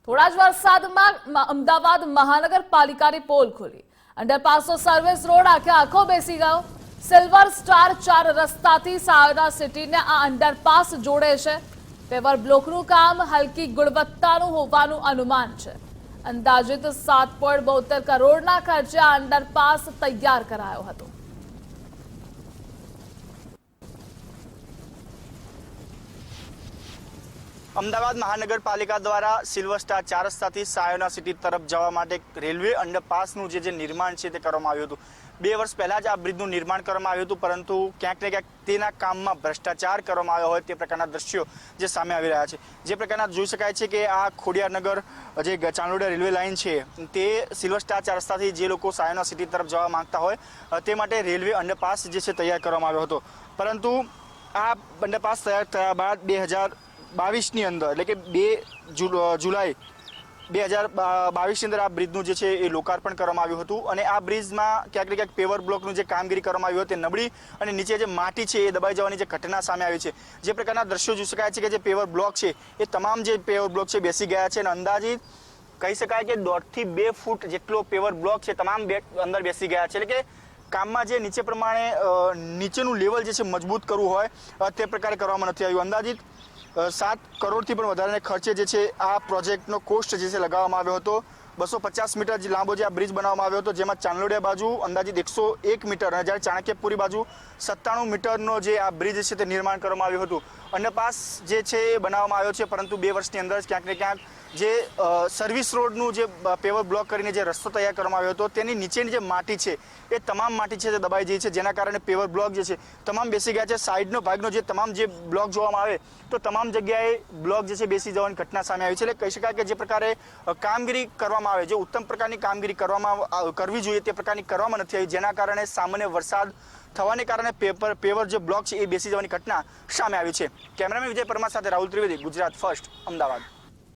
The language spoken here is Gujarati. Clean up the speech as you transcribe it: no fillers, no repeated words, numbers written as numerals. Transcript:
થોડા જ વરસાદમાં અમદાવાદ મહાનગરપાલિકાની પોલ ખુલી। અંડરપાસનો સર્વિસ રોડ આખો બેસી ગયો। સિલ્વર સ્ટાર 4 રસ્તાથી સાયોના સિટીને આ અંડરપાસ જોડે છે। પેવર બ્લોકનું કામ હલકી ગુણવત્તાનું હોવાનું અનુમાન છે। અંદાજિત 7.72 કરોડના ખર્ચે આ અંડરપાસ તૈયાર કરાયો હતો। અમદાવાદ મહાનગરપાલિકા દ્વારા સિલ્વર સ્ટાર 4 રસ્તાથી સાયોના સિટી તરફ જવા માટે રેલવે અંડરપાસનું જે નિર્માણ છે તે કરવામાં આવ્યું હતું। 2 વર્ષ પહેલા જ આ બ્રિજનું નિર્માણ કરવામાં આવ્યું હતું, પરંતુ ક્યાંક ને ક્યાંક તેના કામમાં ભ્રષ્ટાચાર કરવામાં આવ્યો હોય તે પ્રકારના દ્રશ્યો જે સામે આવી રહ્યા છે। જે પ્રકારના જોઈ શકાય છે કે આ ખોડિયારનગર જે ચાંદોડિયા રેલવે લાઇન છે તે સિલ્વર સ્ટાર 4 રસ્તાથી જે લોકો સાયોના સિટી તરફ જવા માંગતા હોય તે માટે રેલવે અંડરપાસ જે છે તૈયાર કરવામાં આવ્યો હતો। પરંતુ આ અંડરપાસ તૈયાર થયા બાદ 2022ની અંદર એટલે કે 2 જુલાઈ 2022ની અંદર આ બ્રિજનું જે છે એ લોકાર્પણ કરવામાં આવ્યું હતું અને આ બ્રિજમાં ક્યાંક ને ક્યાંક પેવર બ્લોકનું જે કામગીરી કરવામાં આવ્યું તે નબળી અને નીચે જે માટી છે એ દબાઈ જવાની જે ઘટના સામે આવી છે। જે પ્રકારના દ્રશ્યો જોઈ શકાય છે કે જે પેવર બ્લોક છે એ તમામ જે પેવર બ્લોક છે બેસી ગયા છે અને અંદાજિત કહી શકાય કે 1.5 થી 2 ફૂટ જેટલો પેવર બ્લોક છે તમામ અંદર બેસી ગયા છે। એટલે કે કામમાં જે નીચે પ્રમાણે નીચેનું લેવલ જે છે મજબૂત કરવું હોય તે પ્રકારે કરવામાં નથી આવ્યું। અંદાજિત 7 કરોડથી પણ વધારાના ખર્ચે જે છે આ પ્રોજેક્ટનો કોસ્ટ જે છે લગાવવામાં આવ્યો હતો। 250 મીટર લાંબો જે આ બ્રિજ બનાવવામાં આવ્યો હતો, જેમાં ચાંદલોડિયા બાજુ અંદાજિત 101 મીટર અને જ્યારે ચાણક્યપુરી બાજુ 97 મીટરનો જે આ બ્રિજ છે તે નિર્માણ કરવામાં આવ્યું હતું। અંડરપાસ જે છે એ બનાવવામાં આવ્યો છે, પરંતુ 2 વર્ષની અંદર જ ક્યાંક ને ક્યાંક જે સર્વિસ રોડનું જે પેવર બ્લોક કરીને જે રસ્તો તૈયાર કરવામાં આવ્યો હતો તેની નીચેની જે માટી છે એ તમામ માટી છે તે દબાઈ ગઈ છે, જેના કારણે પેવર બ્લોક જે છે તમામ બેસી ગયા છે। સાઈડનો ભાગનો જે તમામ જે બ્લોક જોવામાં આવે તો તમામ જગ્યાએ બ્લોક જે છે બેસી જવાની ઘટના સામે આવી છે। એટલે કહી શકાય કે જે પ્રકારે કામગીરી કરવામાં આવે, જે ઉત્તમ પ્રકારની કામગીરી કરવી જોઈએ તે પ્રકારની કરવામાં નથી આવી, જેના કારણે સામાન્ય વરસાદ થવાને કારણે પેવર જે બ્લોક છે એ બેસી જવાની ઘટના સામે આવી છે। કેમેરામેન વિજય પરમાર સાથે રાહુલ ત્રિવેદી, ગુજરાત ફર્સ્ટ, અમદાવાદ।